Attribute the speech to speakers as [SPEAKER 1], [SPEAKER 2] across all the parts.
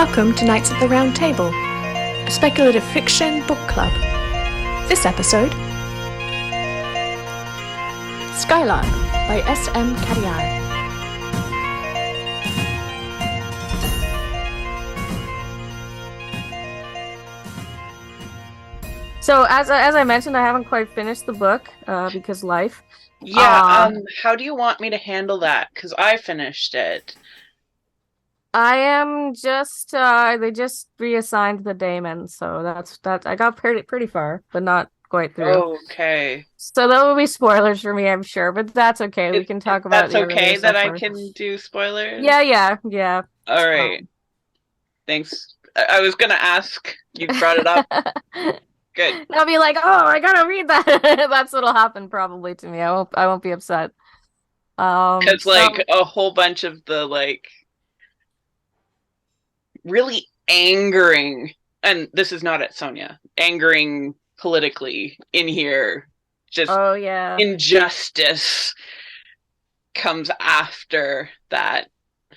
[SPEAKER 1] Welcome to Knights of the Round Table, a speculative fiction book club. This episode, Skylark by S.M. Carrière.
[SPEAKER 2] So as I mentioned, I haven't quite finished the book because life.
[SPEAKER 3] How do you want me to handle that? Because I finished it.
[SPEAKER 2] I am just they just reassigned the daemon, so that's I got pretty far, but not quite through.
[SPEAKER 3] Okay.
[SPEAKER 2] So that will be spoilers for me, I'm sure, but that's okay. We can talk about
[SPEAKER 3] That's
[SPEAKER 2] the earlier
[SPEAKER 3] okay that
[SPEAKER 2] stuff
[SPEAKER 3] I
[SPEAKER 2] first.
[SPEAKER 3] can do spoilers?
[SPEAKER 2] Yeah.
[SPEAKER 3] All right. Thanks. I was gonna ask. You brought it up. Good.
[SPEAKER 2] I'll be like, oh, I gotta read that. That's what'll happen probably to me. I won't be upset.
[SPEAKER 3] Because
[SPEAKER 2] So
[SPEAKER 3] a whole bunch of the really angering, and this is not at Sonia, angering politically in here, just
[SPEAKER 2] oh yeah.
[SPEAKER 3] injustice comes after that
[SPEAKER 2] I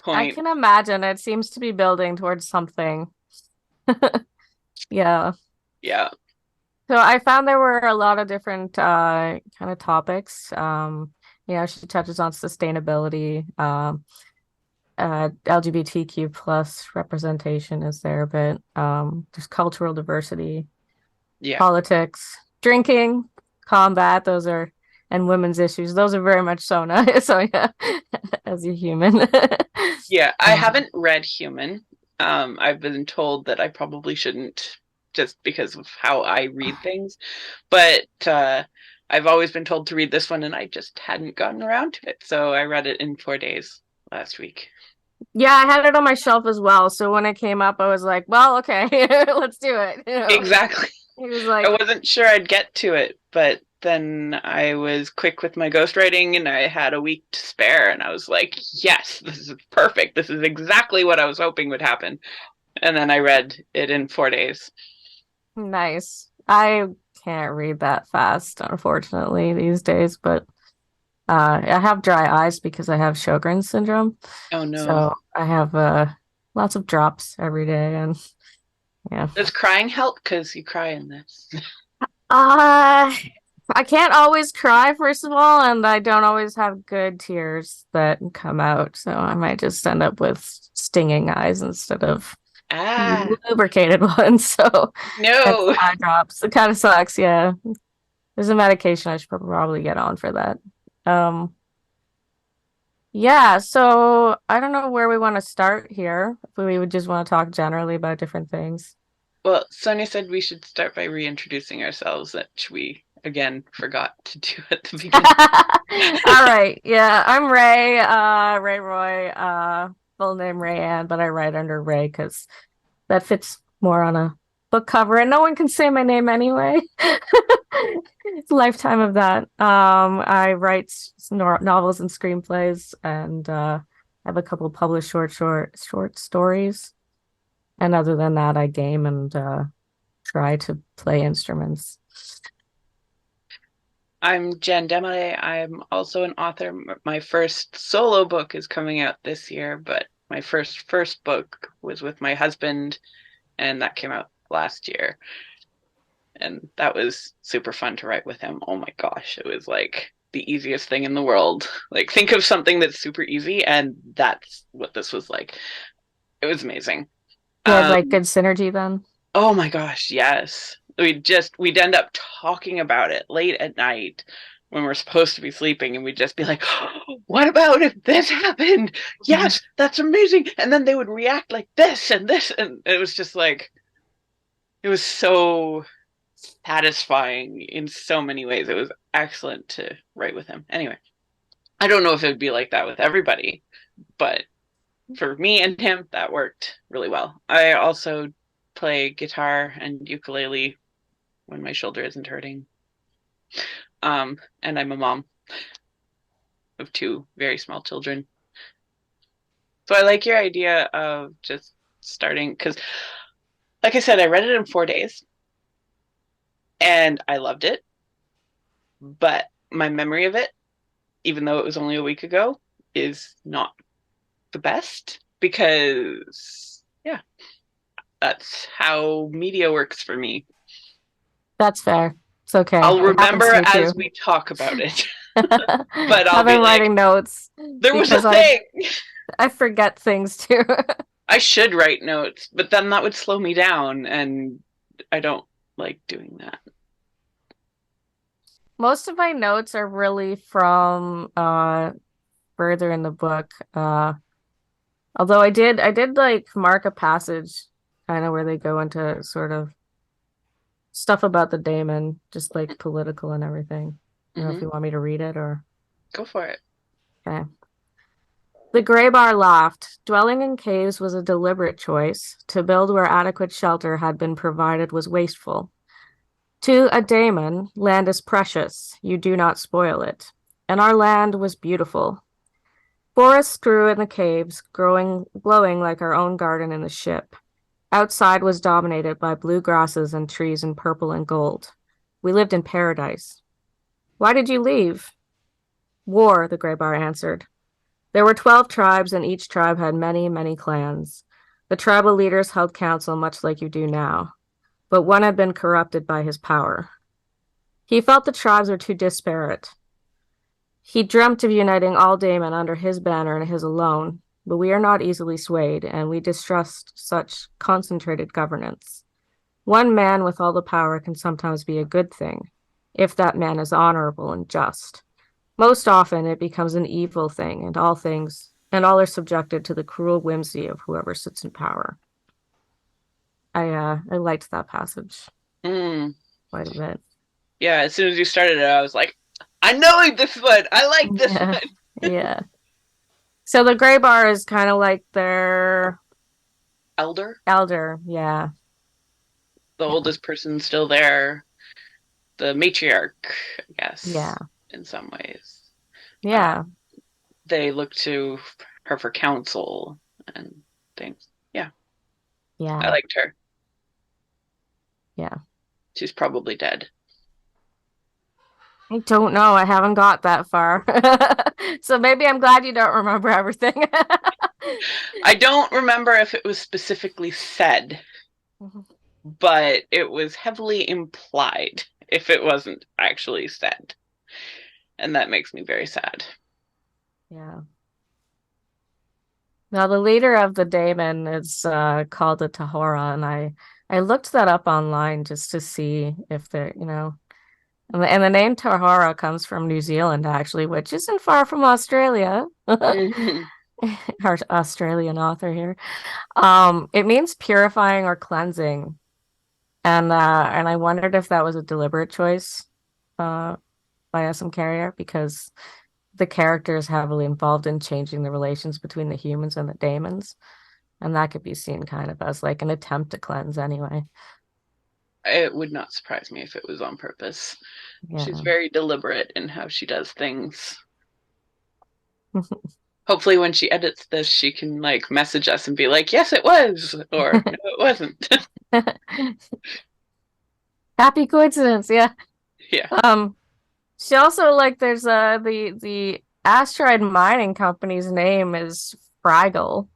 [SPEAKER 3] point.
[SPEAKER 2] can imagine it seems to be building towards something. Yeah.
[SPEAKER 3] Yeah.
[SPEAKER 2] So I found there were a lot of different kind of topics. She touches on sustainability, LGBTQ plus representation is there a bit. There's cultural diversity,
[SPEAKER 3] Yeah.
[SPEAKER 2] politics, drinking, combat, and women's issues. Those are very much Sona. So yeah, as a human.
[SPEAKER 3] Yeah, I haven't read Human. I've been told that I probably shouldn't just because of how I read things. But I've always been told to read this one and I just hadn't gotten around to it. So I read it in 4 days last week.
[SPEAKER 2] Yeah, I had it on my shelf as well. So when it came up, I was like, well, okay, let's do it.
[SPEAKER 3] Exactly.
[SPEAKER 2] He was
[SPEAKER 3] I
[SPEAKER 2] like,
[SPEAKER 3] wasn't sure I'd get to it, but then I was quick with my ghostwriting and I had a week to spare and I was like, yes, this is perfect. This is exactly what I was hoping would happen. And then I read it in 4 days.
[SPEAKER 2] nice. I can't read that fast, unfortunately, these days, but I have dry eyes because I have Sjogren's syndrome.
[SPEAKER 3] Oh no.
[SPEAKER 2] So I have lots of drops every day, and yeah.
[SPEAKER 3] Does crying help? Because you cry in this.
[SPEAKER 2] Uh, I can't always cry, first of all, and I don't always have good tears that come out. So I might just end up with stinging eyes instead of
[SPEAKER 3] Ah,
[SPEAKER 2] lubricated ones. So that's
[SPEAKER 3] no.
[SPEAKER 2] eye drops. It kind of sucks, yeah. There's a medication I should probably get on for that. Um, yeah, so I don't know where we want to start here. If we would just want to talk generally about different things.
[SPEAKER 3] Well, Sonia said we should start by reintroducing ourselves, which we again forgot to do at the beginning.
[SPEAKER 2] All right. Yeah, I'm Ray, Ray Roy, full name Ray Ann, but I write under Ray because that fits more on a book cover, and no one can say my name anyway. It's a lifetime of that. I write novels and screenplays, and have a couple published short stories. And other than that, I game and try to play instruments.
[SPEAKER 3] I'm Jen Desmarais. I'm also an author. My first solo book is coming out this year, but my first book was with my husband, and that came out last year. And that was super fun to write with him. Oh my gosh, it was like the easiest thing in the world. Like think of something that's super easy, and that's what this was like. It was amazing.
[SPEAKER 2] You had like
[SPEAKER 3] Um,
[SPEAKER 2] good synergy then?
[SPEAKER 3] oh my gosh, yes. We'd end up talking about it late at night when we're supposed to be sleeping, and we'd just be like, oh, what about if this happened? Yes, that's amazing. And then they would react like this and this, and it was just like it was so satisfying in so many ways. It was excellent to write with him. Anyway, I don't know if it would be like that with everybody, but for me and him, that worked really well. I also play guitar and ukulele when my shoulder isn't hurting. And I'm a mom of two very small children. So I like your idea of just starting because, like I said, I read it in 4 days and I loved it. But my memory of it, even though it was only a week ago, is not the best because That's how media works for me.
[SPEAKER 2] That's fair. It's okay.
[SPEAKER 3] I'll
[SPEAKER 2] It happens
[SPEAKER 3] remember
[SPEAKER 2] to me
[SPEAKER 3] as
[SPEAKER 2] too.
[SPEAKER 3] we talk about it, but I'll
[SPEAKER 2] I've
[SPEAKER 3] be
[SPEAKER 2] been
[SPEAKER 3] like,
[SPEAKER 2] writing notes
[SPEAKER 3] there was a
[SPEAKER 2] because
[SPEAKER 3] thing.
[SPEAKER 2] I forget things too.
[SPEAKER 3] I should write notes, but then that would slow me down, and I don't like doing that.
[SPEAKER 2] Most of my notes are really from further in the book. Although I did like mark a passage kind of where they go into sort of stuff about the daemon, just like political and everything. I don't know if
[SPEAKER 3] Hmm.
[SPEAKER 2] you want me to read it or
[SPEAKER 3] Go for it.
[SPEAKER 2] okay. The Greybar laughed. Dwelling in caves was a deliberate choice. To build where adequate shelter had been provided was wasteful. To a daemon, land is precious. You do not spoil it. And our land was beautiful. Forests grew in the caves, glowing like our own garden in the ship. Outside was dominated by blue grasses and trees in purple and gold. We lived in paradise. Why did you leave? War, the Greybar answered. There were 12 tribes, and each tribe had many, many clans. The tribal leaders held council much like you do now, but one had been corrupted by his power. He felt the tribes were too disparate. He dreamt of uniting all Daemon under his banner and his alone, but we are not easily swayed, and we distrust such concentrated governance. One man with all the power can sometimes be a good thing, if that man is honorable and just. Most often it becomes an evil thing, and all are subjected to the cruel whimsy of whoever sits in power. I liked that passage
[SPEAKER 3] Mm.
[SPEAKER 2] quite a bit.
[SPEAKER 3] Yeah, as soon as you started it, I was like, I know this one. I like this
[SPEAKER 2] Yeah.
[SPEAKER 3] one.
[SPEAKER 2] Yeah. So the Greybar is kind of like their
[SPEAKER 3] Elder,
[SPEAKER 2] elder. Yeah.
[SPEAKER 3] the
[SPEAKER 2] Yeah.
[SPEAKER 3] oldest person still there, the matriarch, I
[SPEAKER 2] Yeah.
[SPEAKER 3] guess, in some ways.
[SPEAKER 2] Yeah.
[SPEAKER 3] They look to her for counsel and things. Yeah, I
[SPEAKER 2] Yeah.
[SPEAKER 3] liked her.
[SPEAKER 2] Yeah.
[SPEAKER 3] She's probably dead.
[SPEAKER 2] I don't know. I haven't got that far. So maybe I'm glad you don't remember everything.
[SPEAKER 3] I don't remember if it was specifically said, but it was heavily implied if it wasn't actually said. And that makes me very sad.
[SPEAKER 2] Yeah. Now the leader of the Daemon is called a Tahora, and I looked that up online just to see if they're, and the name Tahora comes from New Zealand actually, which isn't far from Australia.
[SPEAKER 3] Mhm.
[SPEAKER 2] Our Australian author here. It means purifying or cleansing. And I wondered if that was a deliberate choice by SM Carrière because the character is heavily involved in changing the relations between the humans and the daemons. And that could be seen kind of as like an attempt to cleanse anyway.
[SPEAKER 3] It would not surprise me if it was on purpose. She's
[SPEAKER 2] Yeah.
[SPEAKER 3] very deliberate in how she does things. Hopefully when she edits this, she can like message us and be like, yes, it was, or no, it wasn't.
[SPEAKER 2] Happy coincidence, yeah.
[SPEAKER 3] Yeah.
[SPEAKER 2] She also like there's the asteroid mining company's name is Fraggle.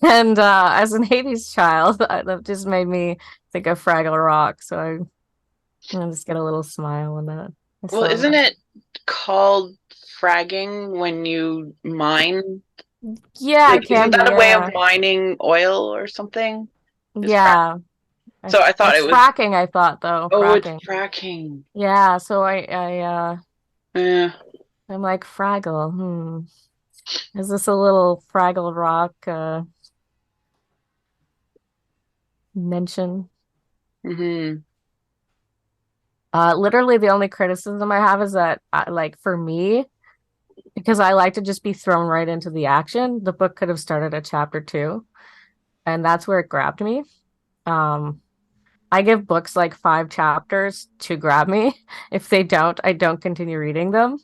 [SPEAKER 2] And as an 80s child, that just made me think of Fraggle Rock. So I just get a little smile when I
[SPEAKER 3] Well,
[SPEAKER 2] saw
[SPEAKER 3] isn't
[SPEAKER 2] that.
[SPEAKER 3] it called fragging when you mine?
[SPEAKER 2] Yeah,
[SPEAKER 3] Like,
[SPEAKER 2] it
[SPEAKER 3] isn't
[SPEAKER 2] can be,
[SPEAKER 3] that a way of
[SPEAKER 2] yeah.
[SPEAKER 3] mining oil or something? Is frack?
[SPEAKER 2] Yeah.
[SPEAKER 3] So I thought
[SPEAKER 2] It's
[SPEAKER 3] it was.
[SPEAKER 2] fracking, I thought though.
[SPEAKER 3] Oh, it's
[SPEAKER 2] Fracking.
[SPEAKER 3] fracking.
[SPEAKER 2] Yeah, so I
[SPEAKER 3] Yeah.
[SPEAKER 2] I'm like Fraggle. Is this a little Fraggle Rock mention?
[SPEAKER 3] Hmm.
[SPEAKER 2] Literally the only criticism I have is that like for me, because I like to just be thrown right into the action, the book could have started at chapter 2, and that's where it grabbed me. Um, I give books like 5 chapters to grab me. If they don't, I don't continue reading them.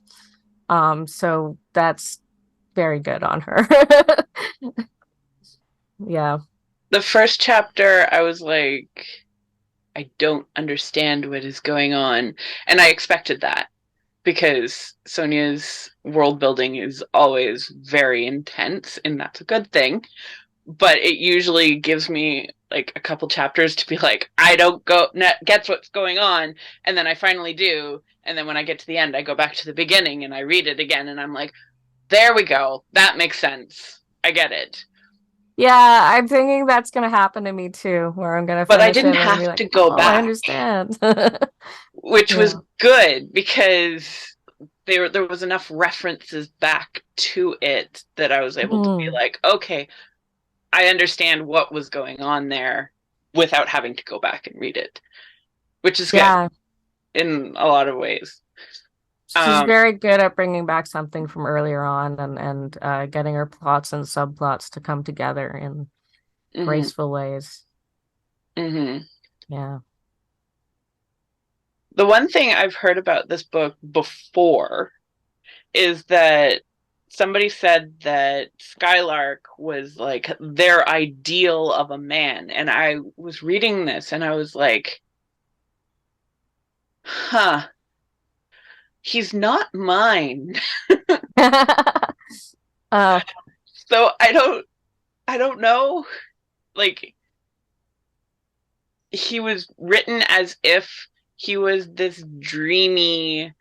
[SPEAKER 2] So that's very good on her. Yeah.
[SPEAKER 3] The first chapter, I was like, I don't understand what is going on. And I expected that because Sonia's world building is always very intense, and that's a good thing. but it usually gives me like a couple chapters to be like, I don't get what's going on, and then I finally do, and then when I get to the end, I go back to the beginning and I read it again, and I'm like, there we go, that makes sense, I get it.
[SPEAKER 2] Yeah, I'm thinking that's gonna happen to me too, where I'm gonna
[SPEAKER 3] But I
[SPEAKER 2] finish it
[SPEAKER 3] didn't
[SPEAKER 2] and be
[SPEAKER 3] have
[SPEAKER 2] like,
[SPEAKER 3] to go
[SPEAKER 2] oh, I
[SPEAKER 3] back,
[SPEAKER 2] understand.
[SPEAKER 3] which
[SPEAKER 2] Yeah.
[SPEAKER 3] was good because there was enough references back to it that I was able to be
[SPEAKER 2] Mhm.
[SPEAKER 3] like, okay, I understand what was going on there without having to go back and read it, which is good
[SPEAKER 2] Yeah,
[SPEAKER 3] in a lot of ways.
[SPEAKER 2] she's
[SPEAKER 3] Um,
[SPEAKER 2] very good at bringing back something from earlier on and getting her plots and subplots to come together in
[SPEAKER 3] mhm,
[SPEAKER 2] graceful ways.
[SPEAKER 3] mhm.
[SPEAKER 2] Yeah.
[SPEAKER 3] The one thing I've heard about this book before is that somebody said that Skylark was like their ideal of a man. And I was reading this and I was like, huh, he's not mine.
[SPEAKER 2] Uh,
[SPEAKER 3] So I don't know. Like, he was written as if he was this dreamy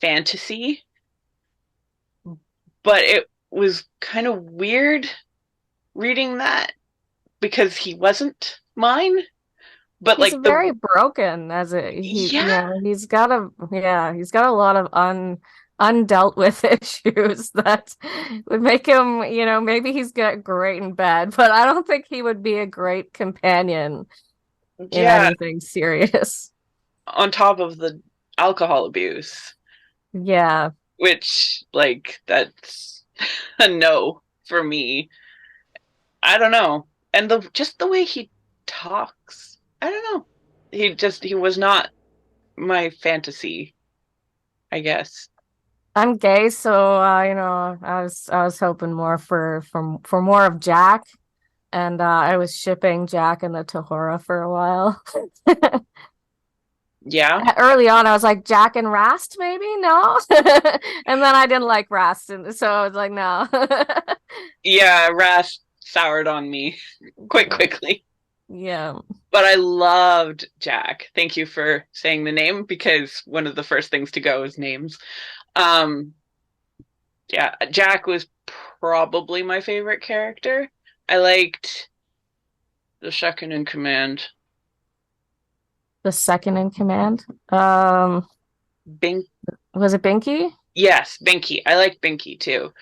[SPEAKER 3] fantasy, but it was kind of weird reading that because he wasn't mine. But
[SPEAKER 2] he's
[SPEAKER 3] like the
[SPEAKER 2] very broken as
[SPEAKER 3] yeah,
[SPEAKER 2] he's got a lot of undealt with issues that would make him, maybe he's got great in bed, but I don't think he would be a great companion in
[SPEAKER 3] yeah,
[SPEAKER 2] anything serious.
[SPEAKER 3] on top of the alcohol abuse,
[SPEAKER 2] Yeah.
[SPEAKER 3] which like that's a no for me. I don't know. And the just the way he talks, I don't know. He was not my fantasy, I guess.
[SPEAKER 2] I'm gay, so I was hoping more for more of Jack, and I was shipping Jack and the Tahora for a while.
[SPEAKER 3] Yeah.
[SPEAKER 2] Early on, I was like Jack and Rast, maybe no, and then I didn't like Rast, and so I was like no.
[SPEAKER 3] Yeah, Rash soured on me quite
[SPEAKER 2] Yeah,
[SPEAKER 3] quickly.
[SPEAKER 2] yeah.
[SPEAKER 3] But I loved Jack. Thank you for saying the name because one of the first things to go is names. Um yeah, Jack was probably my favorite character. I liked the second in command.
[SPEAKER 2] The second in command.
[SPEAKER 3] Bink
[SPEAKER 2] Was it Binky?
[SPEAKER 3] yes, Binky. I liked Binky too.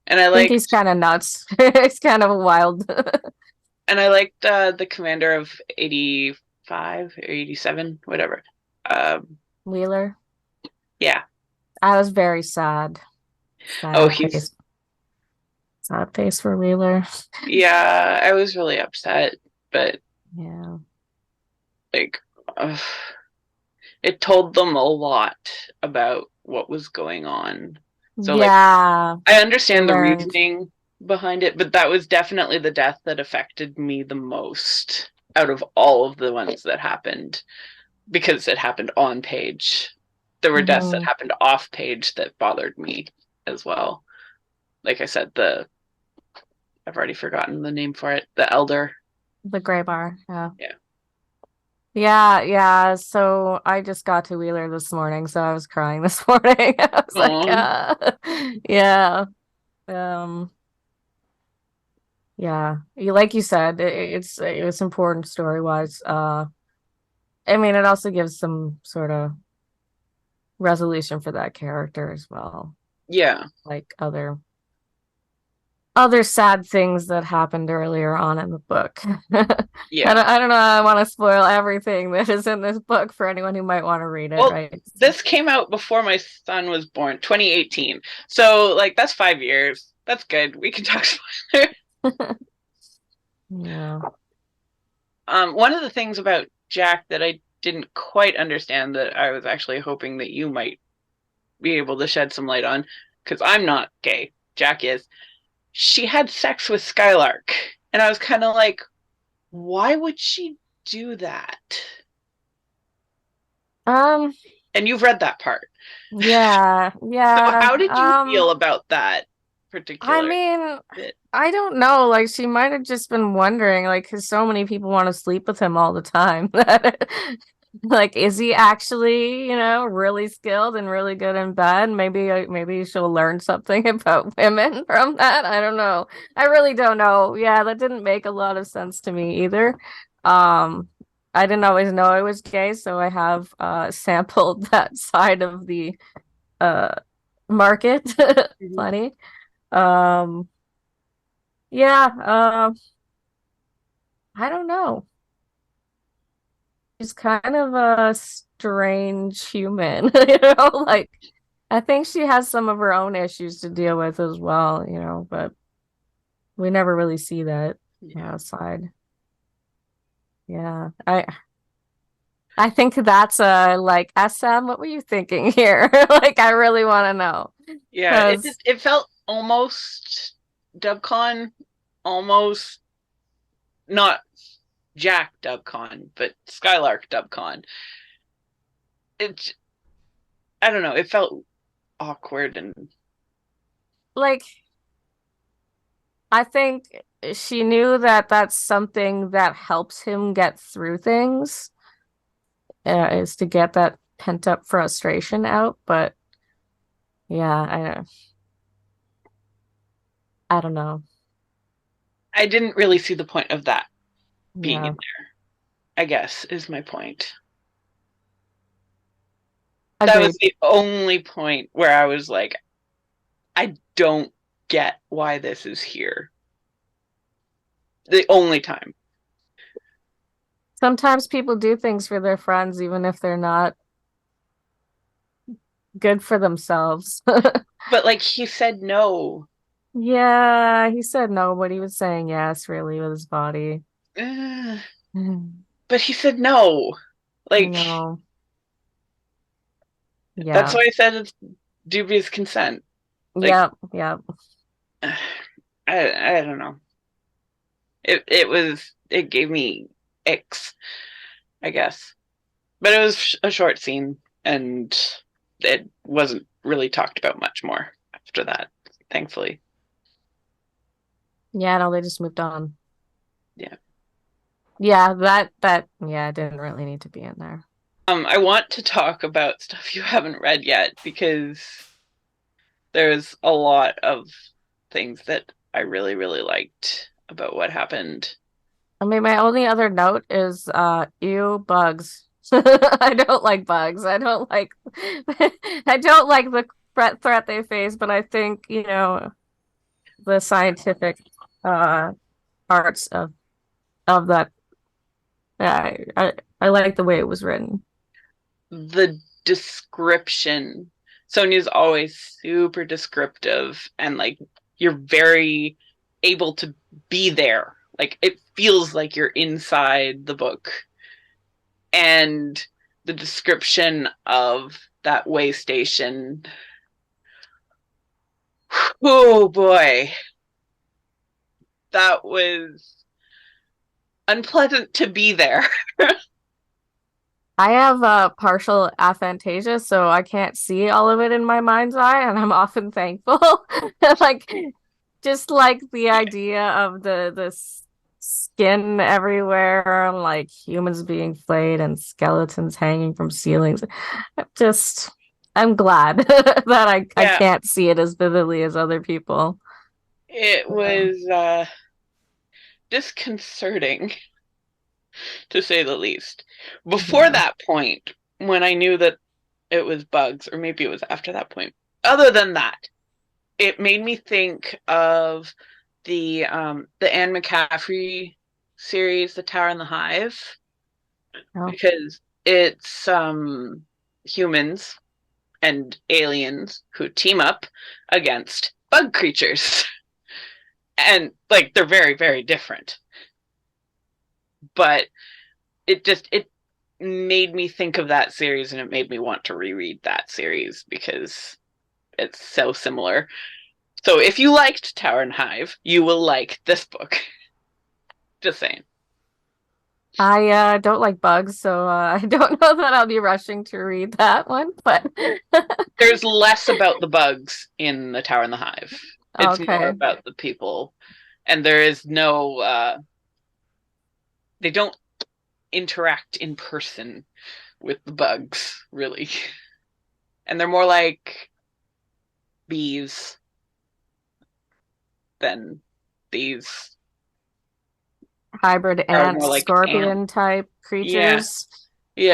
[SPEAKER 3] And I
[SPEAKER 2] Binky's
[SPEAKER 3] liked
[SPEAKER 2] kind of nuts. It's kind of wild.
[SPEAKER 3] the commander of 85 or 87, whatever.
[SPEAKER 2] Wheeler.
[SPEAKER 3] Yeah.
[SPEAKER 2] I was very sad.
[SPEAKER 3] Oh,
[SPEAKER 2] Sad
[SPEAKER 3] he's
[SPEAKER 2] face. Sad face for Wheeler.
[SPEAKER 3] yeah, I was really upset, but
[SPEAKER 2] Yeah.
[SPEAKER 3] like it told them a lot about what was going on. So like
[SPEAKER 2] Yeah.
[SPEAKER 3] I
[SPEAKER 2] They
[SPEAKER 3] understand the
[SPEAKER 2] learned.
[SPEAKER 3] reasoning behind it, but that was definitely the death that affected me the most out of all of the ones that happened because it happened on page. There were deaths that
[SPEAKER 2] Hmm.
[SPEAKER 3] happened off page that bothered me as well. Like I said, the I've already forgotten the name for it. The elder.
[SPEAKER 2] The gray bar. Yeah.
[SPEAKER 3] Yeah.
[SPEAKER 2] Yeah, yeah. So I just got to Wheeler this morning, so I was crying this morning. I was like,
[SPEAKER 3] Um,
[SPEAKER 2] yeah. Um, yeah. Like you said, it's important story wise. I mean, it also gives some sort of resolution for that character as well,
[SPEAKER 3] yeah.
[SPEAKER 2] like other sad things that happened earlier on in the book.
[SPEAKER 3] Yeah.
[SPEAKER 2] I don't know. I want to spoil everything that is in this book for anyone who might want to read it,
[SPEAKER 3] Well,
[SPEAKER 2] right?
[SPEAKER 3] this came out before my son was born, 2018. So like that's 5 years. That's good. We can talk spoiler.
[SPEAKER 2] Yeah.
[SPEAKER 3] One of the things about Jack that I didn't quite understand that I was actually hoping that you might be able to shed some light on, because I'm not gay. Jack is. She had sex with Skylark. And I was kind of like, why would she do that?
[SPEAKER 2] Um,
[SPEAKER 3] And you've read that part.
[SPEAKER 2] yeah,
[SPEAKER 3] So
[SPEAKER 2] yeah.
[SPEAKER 3] how did you feel about that? particular
[SPEAKER 2] mean,
[SPEAKER 3] bit.
[SPEAKER 2] I don't know. Like, she might have just been wondering, like, because so many people want to sleep with him all the time. Like, is he actually, really skilled and really good in bed? Maybe she'll learn something about women from that. I don't know. I really don't know. Yeah, that didn't make a lot of sense to me either. I didn't always know I was gay, so I have sampled that side of the uh market
[SPEAKER 3] Mhm.
[SPEAKER 2] plenty. Um, yeah, I don't know. She's kind of a strange human, like I think she has some of her own issues to deal with as well, but we never really see that
[SPEAKER 3] Yeah.
[SPEAKER 2] side. Yeah. I think that's like SM, what were you thinking here? Like I really want to know.
[SPEAKER 3] Yeah,
[SPEAKER 2] Because
[SPEAKER 3] it felt almost Dubcon, almost not Jack Dubcon, but Skylark Dubcon. It I don't know, it felt awkward and
[SPEAKER 2] like I think she knew that that's something that helps him get through things, is to get that pent up frustration out. But yeah, I don't know.
[SPEAKER 3] I didn't really see the point of that being in
[SPEAKER 2] Yeah,
[SPEAKER 3] there, I guess, is my point. That was
[SPEAKER 2] agreed.
[SPEAKER 3] the only point where I was like, I don't get why this is here. The only time.
[SPEAKER 2] Sometimes people do things for their friends, even if they're not good for themselves.
[SPEAKER 3] But like he said no.
[SPEAKER 2] Yeah, he said no, but he was saying yes, really, with his body.
[SPEAKER 3] Uh,
[SPEAKER 2] I
[SPEAKER 3] but he said no. Like
[SPEAKER 2] know.
[SPEAKER 3] that's
[SPEAKER 2] Yeah.
[SPEAKER 3] why I said it's dubious consent. Like
[SPEAKER 2] Yep. Yep.
[SPEAKER 3] I don't know. It gave me icks, I guess. But it was a short scene and it wasn't really talked about much more after that, thankfully.
[SPEAKER 2] Yeah, no, they just moved on.
[SPEAKER 3] Yeah.
[SPEAKER 2] Yeah, that yeah, didn't really need to be in there.
[SPEAKER 3] I want to talk about stuff you haven't read yet because there's a lot of things that I really, really liked about what happened.
[SPEAKER 2] I mean, my only other note is ew, bugs. I don't like bugs. I don't like I don't like the threat they face, but I think, the scientific uh parts of that, I like the way it was written.
[SPEAKER 3] The description, Sonia's always super descriptive and like you're very able to be there. Like it feels like you're inside the book. And the description of that way station, oh boy, that was unpleasant to be there.
[SPEAKER 2] I have partial aphantasia, so I can't see all of it in my mind's eye, and I'm often thankful. Like, just like the idea of the skin everywhere, and like humans being flayed and skeletons hanging from ceilings. Just, I'm glad that I
[SPEAKER 3] Yeah,
[SPEAKER 2] can't see it as vividly as other people.
[SPEAKER 3] it
[SPEAKER 2] Yeah.
[SPEAKER 3] was disconcerting to say the least. Before
[SPEAKER 2] Yeah.
[SPEAKER 3] that point, when I knew that it was bugs, or maybe it was after that point. Other than that, it made me think of the Anne McCaffrey series, The Tower and the Hive,
[SPEAKER 2] Oh.
[SPEAKER 3] because it's humans and aliens who team up against bug creatures. And like they're very, very different. But it made me think of that series and it made me want to reread that series because it's so similar. So if you liked Tower and Hive, you will like this book. Just saying.
[SPEAKER 2] I don't like bugs, so I don't know that I'll be rushing to read that one, but
[SPEAKER 3] There's less about the bugs in the Tower and the Hive. It's more
[SPEAKER 2] Okay.
[SPEAKER 3] about the people. And there is no they don't interact in person with the bugs, really. And they're more like bees than these
[SPEAKER 2] Hybrid
[SPEAKER 3] are
[SPEAKER 2] ant,
[SPEAKER 3] more like ants.
[SPEAKER 2] scorpion type
[SPEAKER 3] Yeah.
[SPEAKER 2] creatures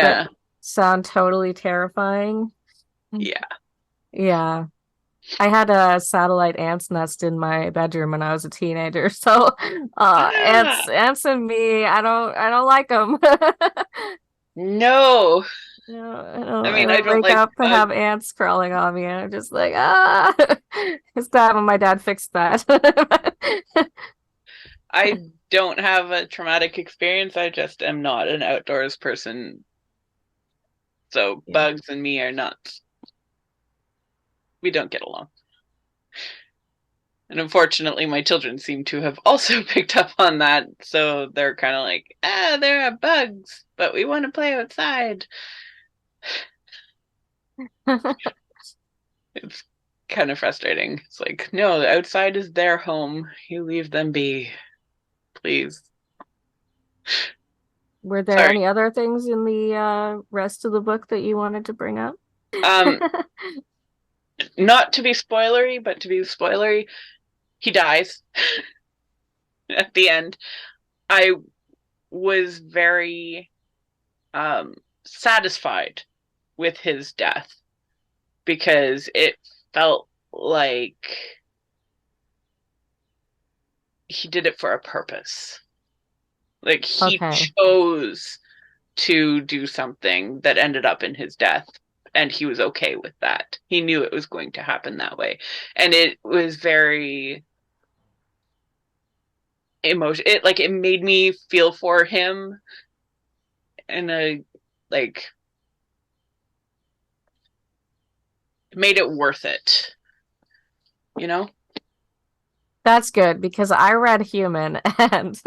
[SPEAKER 2] that
[SPEAKER 3] Yeah.
[SPEAKER 2] sound totally terrifying.
[SPEAKER 3] Yeah.
[SPEAKER 2] Yeah. I had a satellite ant's nest in my bedroom when I was a teenager. So,
[SPEAKER 3] Ah,
[SPEAKER 2] ants and me, I don't like them.
[SPEAKER 3] no.
[SPEAKER 2] I
[SPEAKER 3] I
[SPEAKER 2] don't
[SPEAKER 3] don't
[SPEAKER 2] wake
[SPEAKER 3] like
[SPEAKER 2] up to have
[SPEAKER 3] bugs.
[SPEAKER 2] ants crawling on me, and I'm just like, ah. It's glad when my dad fixed that.
[SPEAKER 3] I don't have a traumatic experience. I just am not an outdoors person. So
[SPEAKER 2] Yeah.
[SPEAKER 3] bugs and me are not, we don't get along. And unfortunately, my children seem to have also picked up on that. So they're kind of like, there are bugs, but we want to play outside. It's kind of frustrating. It's like, no, the outside is their home. You leave them be, please.
[SPEAKER 2] Were there
[SPEAKER 3] Sorry.
[SPEAKER 2] any other things in the rest of the book that you wanted to bring up?
[SPEAKER 3] Um, Not to be spoilery, but to be spoilery, he dies at the end. I was very satisfied with his death because it felt like he did it for a purpose. Like he
[SPEAKER 2] Okay.
[SPEAKER 3] chose to do something that ended up in his death, and he was okay with that. He knew it was going to happen that way. And it was very emotion it made me feel for him in a like made it worth it, you know?
[SPEAKER 2] That's good because I read Human and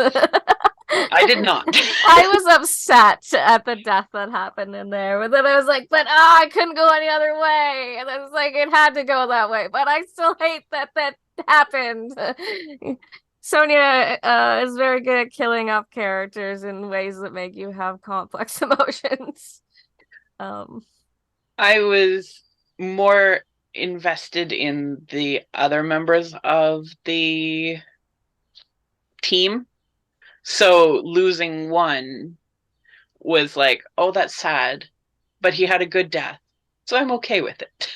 [SPEAKER 3] I did not.
[SPEAKER 2] I was upset at the death that happened in there. But then I was like, but I couldn't go any other way. And I was like, it had to go that way. But I still hate that that happened. Sonia is very good at killing off characters in ways that make you have complex emotions. Um,
[SPEAKER 3] I was more invested in the other members of the team. So losing one was like, oh, that's sad, but he had a good death. So I'm okay with it.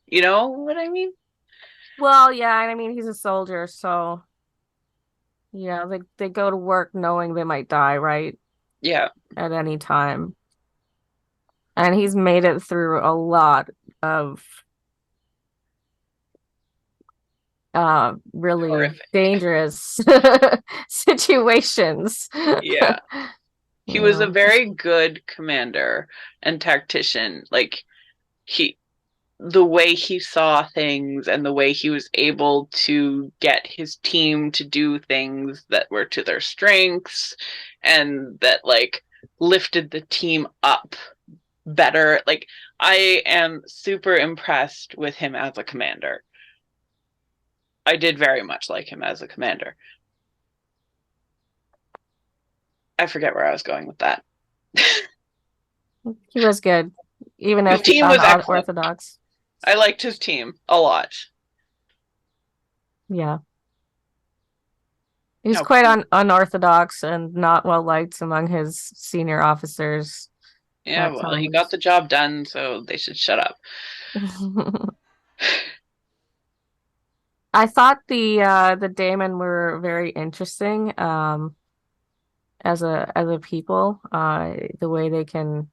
[SPEAKER 3] You know what I mean?
[SPEAKER 2] well, yeah, and I mean he's a soldier, so yeah, they go to work knowing they might die, right?
[SPEAKER 3] Yeah.
[SPEAKER 2] At any time. And he's made it through a lot of really
[SPEAKER 3] Horrific.
[SPEAKER 2] dangerous situations.
[SPEAKER 3] Yeah. He
[SPEAKER 2] You
[SPEAKER 3] was a
[SPEAKER 2] know.
[SPEAKER 3] very good commander and tactician. Like he the way he saw things and the way he was able to get his team to do things that were to their strengths and that like lifted the team up better. Like I am super impressed with him as a commander. I did very much like him as a commander. I forget where I was going with that.
[SPEAKER 2] He was good, even
[SPEAKER 3] His
[SPEAKER 2] if
[SPEAKER 3] team was excellent.
[SPEAKER 2] unorthodox.
[SPEAKER 3] I liked his team a lot.
[SPEAKER 2] Yeah. He's
[SPEAKER 3] How
[SPEAKER 2] quite
[SPEAKER 3] cool.
[SPEAKER 2] unorthodox and not well liked among his senior officers
[SPEAKER 3] Yeah,
[SPEAKER 2] at
[SPEAKER 3] well, he got
[SPEAKER 2] times.
[SPEAKER 3] the job done, so they should shut up.
[SPEAKER 2] I thought the Daemon were very interesting as a people the way they can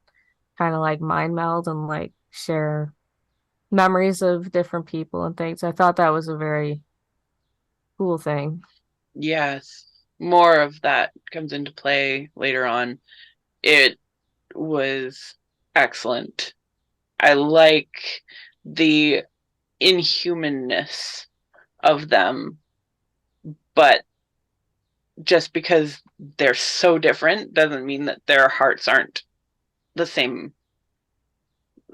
[SPEAKER 2] kind of like mind meld and like share memories of different people and things. I thought that was a very cool thing.
[SPEAKER 3] Yes, more of that comes into play later on. It was excellent. I like the inhumanness of them, but just because they're so different doesn't mean that their hearts aren't the same.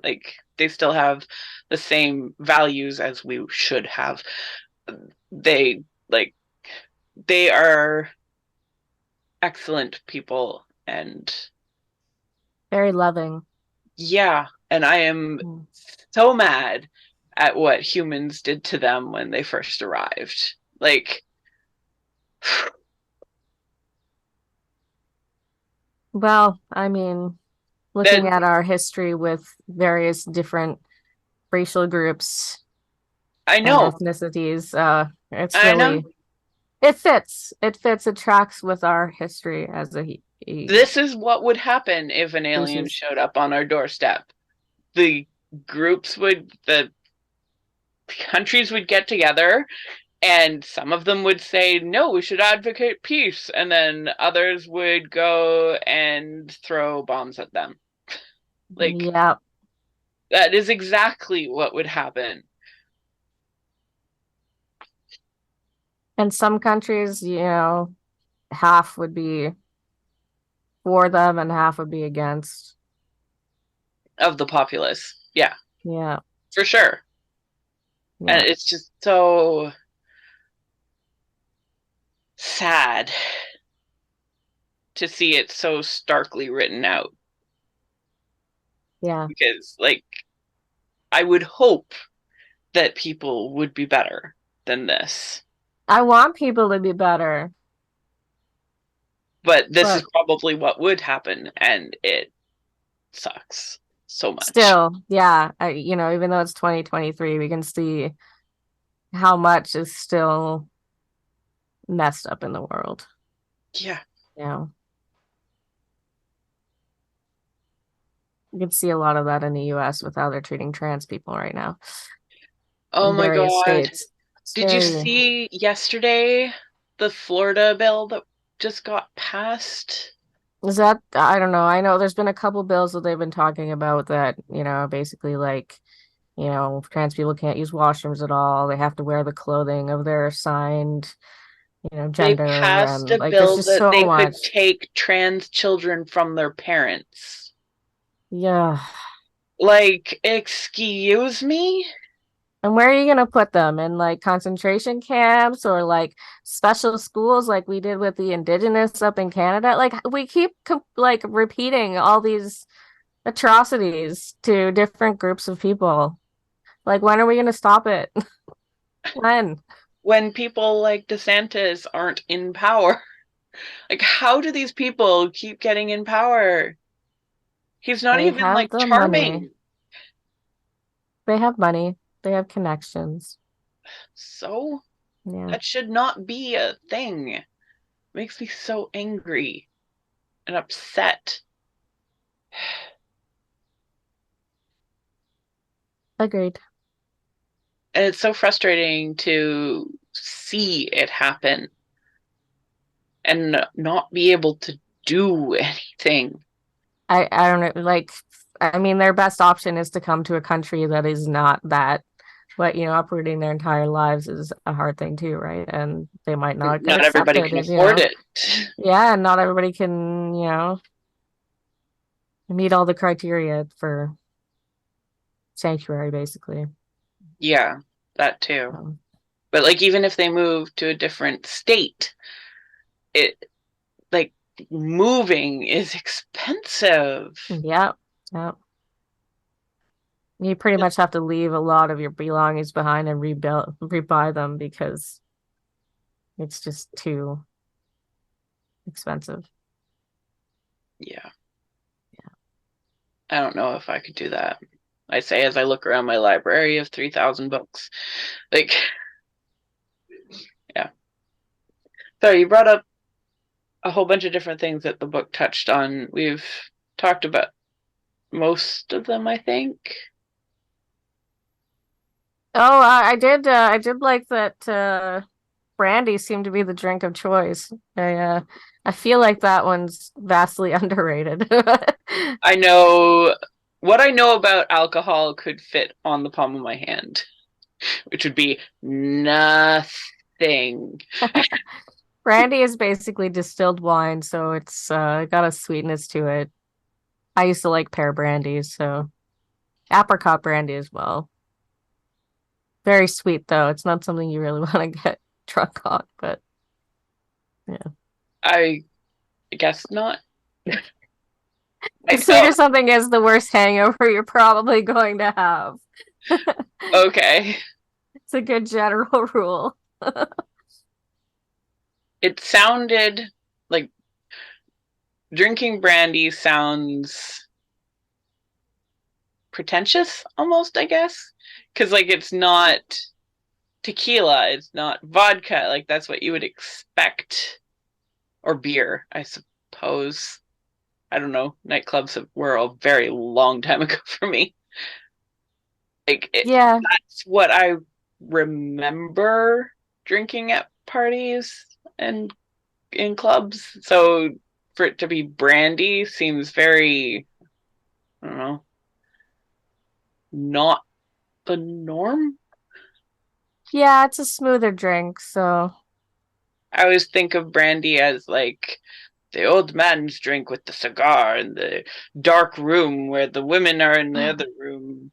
[SPEAKER 3] Like they still have the same values as we should have. they like they are excellent people, and
[SPEAKER 2] Very loving.
[SPEAKER 3] yeah, and I am
[SPEAKER 2] Mm.
[SPEAKER 3] so mad at what humans did to them when they first arrived. Like,
[SPEAKER 2] Well, I mean, looking
[SPEAKER 3] that
[SPEAKER 2] at our history with various different racial groups
[SPEAKER 3] I
[SPEAKER 2] and
[SPEAKER 3] know,
[SPEAKER 2] ethnicities, it's
[SPEAKER 3] I know.
[SPEAKER 2] really it fits. It fits. It tracks with our history as a
[SPEAKER 3] This is what would happen if an alien
[SPEAKER 2] species.
[SPEAKER 3] showed up on our doorstep. The the countries would get together, and some of them would say, no, we should advocate peace. And then others would go and throw bombs at them. Like,
[SPEAKER 2] Yeah.
[SPEAKER 3] that is exactly what would happen.
[SPEAKER 2] And some countries, half would be for them and half would be against.
[SPEAKER 3] Of the populace. Yeah,
[SPEAKER 2] Yeah.
[SPEAKER 3] for sure. And
[SPEAKER 2] Yeah.
[SPEAKER 3] it's just so sad to see it so starkly written out.
[SPEAKER 2] Yeah.
[SPEAKER 3] Because, like, I would hope that people would be better than this.
[SPEAKER 2] I want people to be better,
[SPEAKER 3] But this is
[SPEAKER 2] but
[SPEAKER 3] probably what would happen, and it sucks so much.
[SPEAKER 2] still, yeah, even though it's 2023, we can see how much is still messed up in the world.
[SPEAKER 3] Yeah.
[SPEAKER 2] Yeah. You can see a lot of that in the US with how they're treating trans people right now
[SPEAKER 3] Oh
[SPEAKER 2] in
[SPEAKER 3] my
[SPEAKER 2] various
[SPEAKER 3] God.
[SPEAKER 2] states. It's
[SPEAKER 3] Did you
[SPEAKER 2] very,
[SPEAKER 3] see yesterday the Florida bill that just got passed?
[SPEAKER 2] is that, I don't know. I know there's been a couple bills that they've been talking about that, basically like, trans people can't use washrooms at all. They have to wear the clothing of their assigned,
[SPEAKER 3] They
[SPEAKER 2] gender.
[SPEAKER 3] passed
[SPEAKER 2] And
[SPEAKER 3] a
[SPEAKER 2] like, there's
[SPEAKER 3] bill
[SPEAKER 2] just
[SPEAKER 3] that
[SPEAKER 2] so
[SPEAKER 3] they could
[SPEAKER 2] much.
[SPEAKER 3] take trans children from their parents.
[SPEAKER 2] Yeah.
[SPEAKER 3] Like, excuse me?
[SPEAKER 2] And where are you going to put them? In like concentration camps or like special schools like we did with the indigenous up in Canada? Like we keep like repeating all these atrocities to different groups of people. Like when are we going to stop it? When?
[SPEAKER 3] When people like DeSantis aren't in power. Like, how do these people keep getting in power? He's not
[SPEAKER 2] They
[SPEAKER 3] even
[SPEAKER 2] have
[SPEAKER 3] like
[SPEAKER 2] the money.
[SPEAKER 3] charming.
[SPEAKER 2] They have money. They have connections.
[SPEAKER 3] So,
[SPEAKER 2] Yeah,
[SPEAKER 3] that should not be a thing. It makes me so angry and upset.
[SPEAKER 2] agreed.
[SPEAKER 3] And it's so frustrating to see it happen and not be able to do anything.
[SPEAKER 2] I don't know, like I mean their best option is to come to a country that is not that, but uprooting their entire lives is a hard thing too, right? And they might not get
[SPEAKER 3] Not everybody
[SPEAKER 2] accepted,
[SPEAKER 3] can afford it.
[SPEAKER 2] yeah, and not everybody can, meet all the criteria for sanctuary, basically.
[SPEAKER 3] Yeah, that too.
[SPEAKER 2] Um,
[SPEAKER 3] But like, even if they move to a different state, it like moving is expensive.
[SPEAKER 2] yeah, yeah. You pretty much have to leave a lot of your belongings behind and rebuy them because it's just too expensive.
[SPEAKER 3] Yeah. I don't know if I could do that. I say as I look around my library of 3,000 books. Like, yeah. So you brought up a whole bunch of different things that the book touched on. We've talked about most of them, I think.
[SPEAKER 2] Oh, I did like that brandy seemed to be the drink of choice. I feel like that one's vastly underrated.
[SPEAKER 3] I know what I know about alcohol could fit on the palm of my hand, which would be nothing.
[SPEAKER 2] Brandy is basically distilled wine, so it's got a sweetness to it. I used to like pear brandy, so apricot brandy as well. Very sweet though. It's not something you really want to get drunk on, but yeah.
[SPEAKER 3] I guess not.
[SPEAKER 2] Consider something as the worst hangover you're probably going to have.
[SPEAKER 3] Okay.
[SPEAKER 2] It's a good general rule.
[SPEAKER 3] It sounded like drinking brandy sounds pretentious almost, I guess. Because, like, it's not tequila, it's not vodka. Like, that's what you would expect. Or beer, I suppose. I don't know. Nightclubs were a very long time ago for me. Like,
[SPEAKER 2] Yeah.
[SPEAKER 3] that's what I remember drinking at parties and in clubs. So for it to be brandy seems very, I don't know, not the norm.
[SPEAKER 2] Yeah, it's a smoother drink, so
[SPEAKER 3] I always think of brandy as like the old man's drink with the cigar in the dark room where the women are in the other room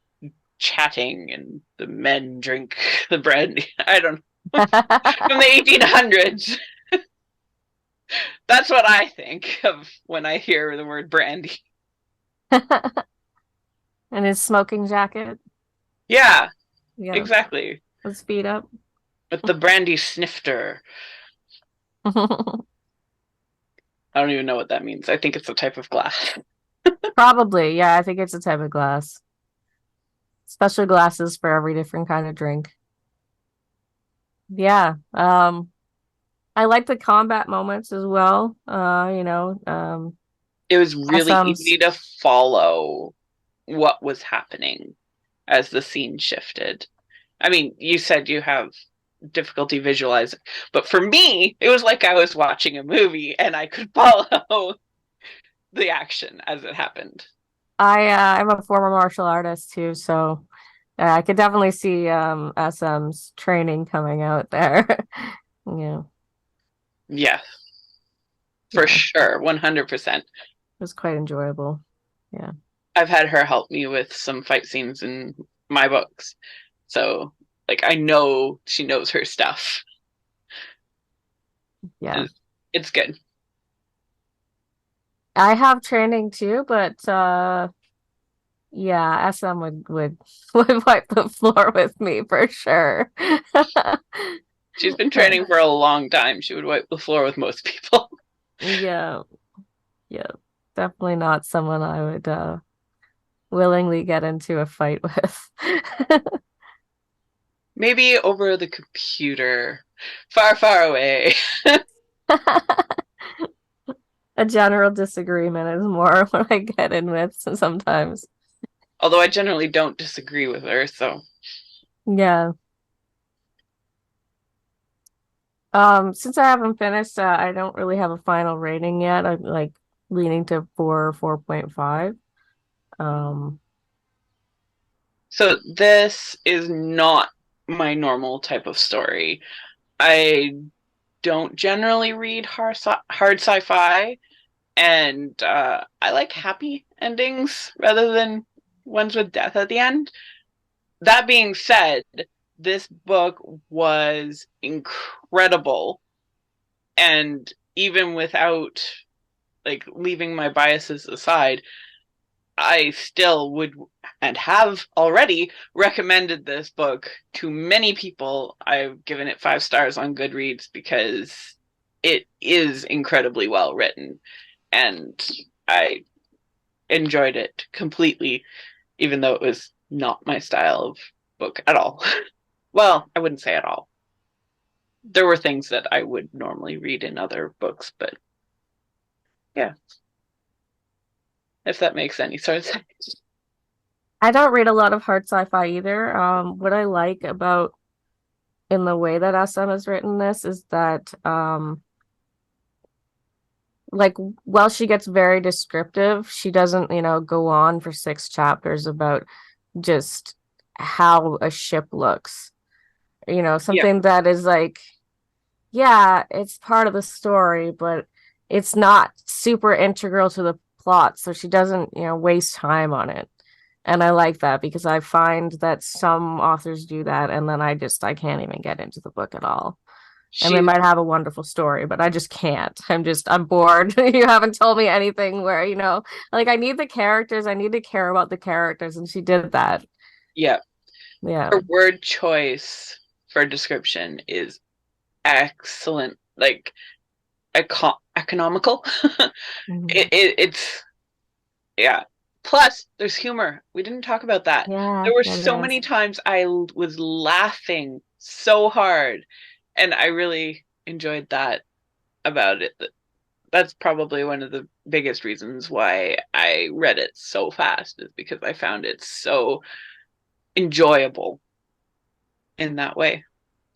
[SPEAKER 3] chatting and the men drink the brandy. I don't know. From the 1800s. That's what I think of when I hear the word brandy.
[SPEAKER 2] and his smoking jacket.
[SPEAKER 3] Yeah,
[SPEAKER 2] Yeah,
[SPEAKER 3] exactly.
[SPEAKER 2] let's speed up.
[SPEAKER 3] With the brandy snifter. I don't even know what that means. I think it's a type of glass.
[SPEAKER 2] Probably, yeah, I think it's a type of glass. Special glasses for every different kind of drink. Yeah. I like the combat moments as well.
[SPEAKER 3] It was really
[SPEAKER 2] SM's
[SPEAKER 3] easy to follow what was happening as the scene shifted. I mean, you said you have difficulty visualizing, but for me, it was like I was watching a movie and I could follow the action as it happened.
[SPEAKER 2] I'm a former martial artist too, so I could definitely see SM's training coming out there. Yeah,
[SPEAKER 3] Yeah, for
[SPEAKER 2] yeah,
[SPEAKER 3] sure, 100%.
[SPEAKER 2] it was quite enjoyable. Yeah.
[SPEAKER 3] I've had her help me with some fight scenes in my books. So, like, I know she knows her stuff.
[SPEAKER 2] Yeah.
[SPEAKER 3] And it's good.
[SPEAKER 2] I have training too, but yeah, SM would would wipe the floor with me for sure.
[SPEAKER 3] She's been training for a long time. She would wipe the floor with most people.
[SPEAKER 2] Yeah, yeah. Definitely not someone I would willingly get into a fight with.
[SPEAKER 3] Maybe over the computer, far, far away.
[SPEAKER 2] A general disagreement is more what I get in with sometimes.
[SPEAKER 3] Although I generally don't disagree with her, so.
[SPEAKER 2] Yeah. Since I haven't finished, I don't really have a final rating yet. I'm like leaning to 4.5. Um,
[SPEAKER 3] So this is not my normal type of story. I don't generally read hard sci-fi, and I like happy endings rather than ones with death at the end. That being said, this book was incredible, and even without like leaving my biases aside, I still would and have already recommended this book to many people. I've given it 5 stars on Goodreads because it is incredibly well written and I enjoyed it completely, even though it was not my style of book at all. Well, I wouldn't say at all. There were things that I would normally read in other books, but yeah, if that makes any sort of sense.
[SPEAKER 2] I don't read a lot of hard sci-fi either. What I like about in the way that SM has written this is that like while she gets very descriptive, she doesn't, go on for 6 chapters about just how a ship looks.
[SPEAKER 3] Yeah,
[SPEAKER 2] Something that is like, yeah, it's part of the story, but it's not super integral to the plot, so she doesn't, waste time on it. And I like that because I find that some authors do that and then I can't even get into the book at all. And they
[SPEAKER 3] She
[SPEAKER 2] might have a wonderful story, but I just can't. I'm bored. You haven't told me anything where, like I need the characters, I need to care about the characters, and she did that.
[SPEAKER 3] Yeah.
[SPEAKER 2] Yeah.
[SPEAKER 3] Her word choice for description is excellent. Like economical. It's yeah. Plus, there's humor. We didn't talk about that.
[SPEAKER 2] Yeah,
[SPEAKER 3] There were
[SPEAKER 2] it
[SPEAKER 3] so
[SPEAKER 2] is.
[SPEAKER 3] many times I was laughing so hard, and I really enjoyed that about it. That's probably one of the biggest reasons why I read it so fast, is because I found it so enjoyable in that way.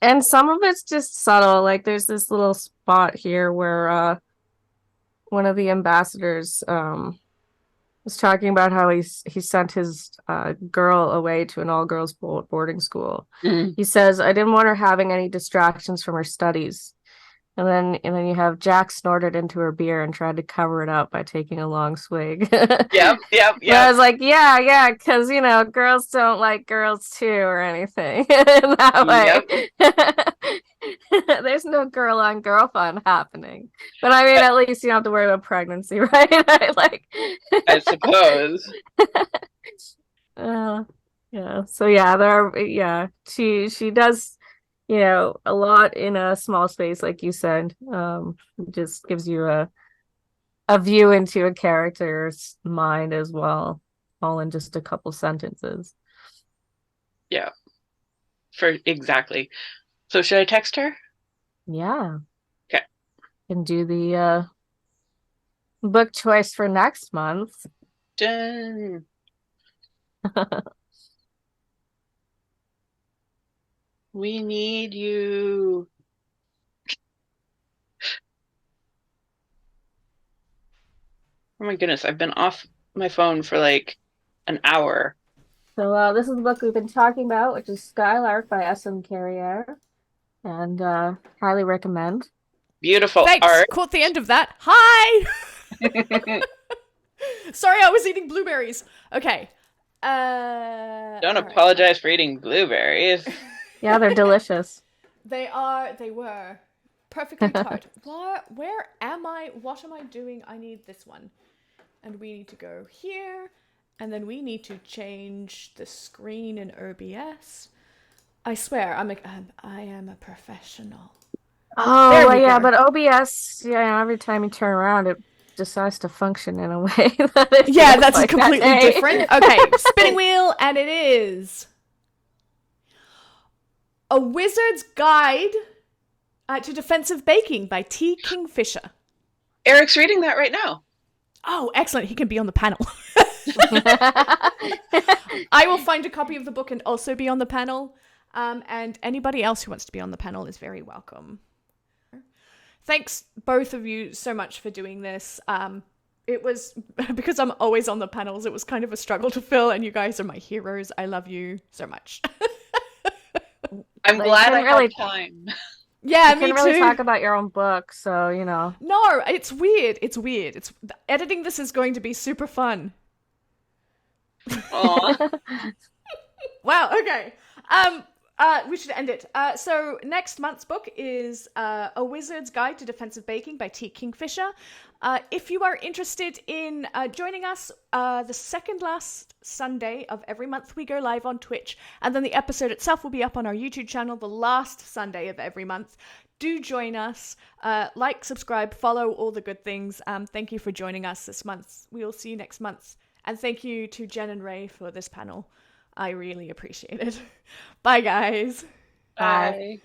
[SPEAKER 2] And some of it's just subtle. Like there's this little spot here where one of the ambassadors was talking about how he sent his girl away to an all-girls boarding school.
[SPEAKER 3] Mm.
[SPEAKER 2] He says, "I didn't want her having any distractions from her studies." And then you have Jack snorted into her beer and tried to cover it up by taking a long swig.
[SPEAKER 3] Yep.
[SPEAKER 2] But I was like, yeah, because girls don't like girls too or anything in that way. There's no girl on girl fun happening. But I mean, at least you don't have to worry about pregnancy, right?
[SPEAKER 3] I suppose.
[SPEAKER 2] Yeah. So she does, a lot in a small space, like you said. Just gives you a view into a character's mind as well, all in just a couple sentences.
[SPEAKER 3] Yeah. Exactly. So should I text her?
[SPEAKER 2] Yeah.
[SPEAKER 3] Okay.
[SPEAKER 2] Can do the book choice for next month.
[SPEAKER 3] Done. We need you. Oh my goodness, I've been off my phone for like an hour.
[SPEAKER 2] So this is the book we've been talking about, which is Skylark by S.M. Carrière, and highly recommend.
[SPEAKER 3] Beautiful
[SPEAKER 4] Thanks.
[SPEAKER 3] art.
[SPEAKER 4] Caught the end of that. Hi. Sorry, I was eating blueberries. Okay.
[SPEAKER 3] Don't apologize for eating blueberries.
[SPEAKER 2] Yeah, they're delicious.
[SPEAKER 4] They were perfectly tart. Where am I? What am I doing? I need this one. And we need to go here. And then we need to change the screen in OBS. I swear, I am a professional.
[SPEAKER 2] Oh, yeah, but OBS, every time you turn around, it decides to function in a way that it
[SPEAKER 4] that's
[SPEAKER 2] like
[SPEAKER 4] completely different. Okay, spinning wheel, and it is A Wizard's Guide to Defensive Baking by T. Kingfisher.
[SPEAKER 3] Eric's reading that right now.
[SPEAKER 4] Oh, excellent. He can be on the panel. I will find a copy of the book and also be on the panel. And anybody else who wants to be on the panel is very welcome. Thanks, both of you, so much for doing this. It was, because I'm always on the panels, it was kind of a struggle to fill, and you guys are my heroes. I love you so much.
[SPEAKER 3] I'm glad I had time.
[SPEAKER 4] Yeah,
[SPEAKER 2] me too. You can really talk about your own book, so,
[SPEAKER 4] No, it's weird. Editing this is going to be super fun.
[SPEAKER 3] Aww.
[SPEAKER 4] Wow, okay. We should end it. So next month's book is A Wizard's Guide to Defensive Baking by T. Kingfisher. If you are interested in joining us, the second last Sunday of every month we go live on Twitch, and then the episode itself will be up on our YouTube channel the last Sunday of every month. Do join us. Like, subscribe, follow, all the good things. Thank you for joining us this month. We will see you next month. And thank you to Jen and Ray for this panel. I really appreciate it. Bye, guys.
[SPEAKER 3] Bye.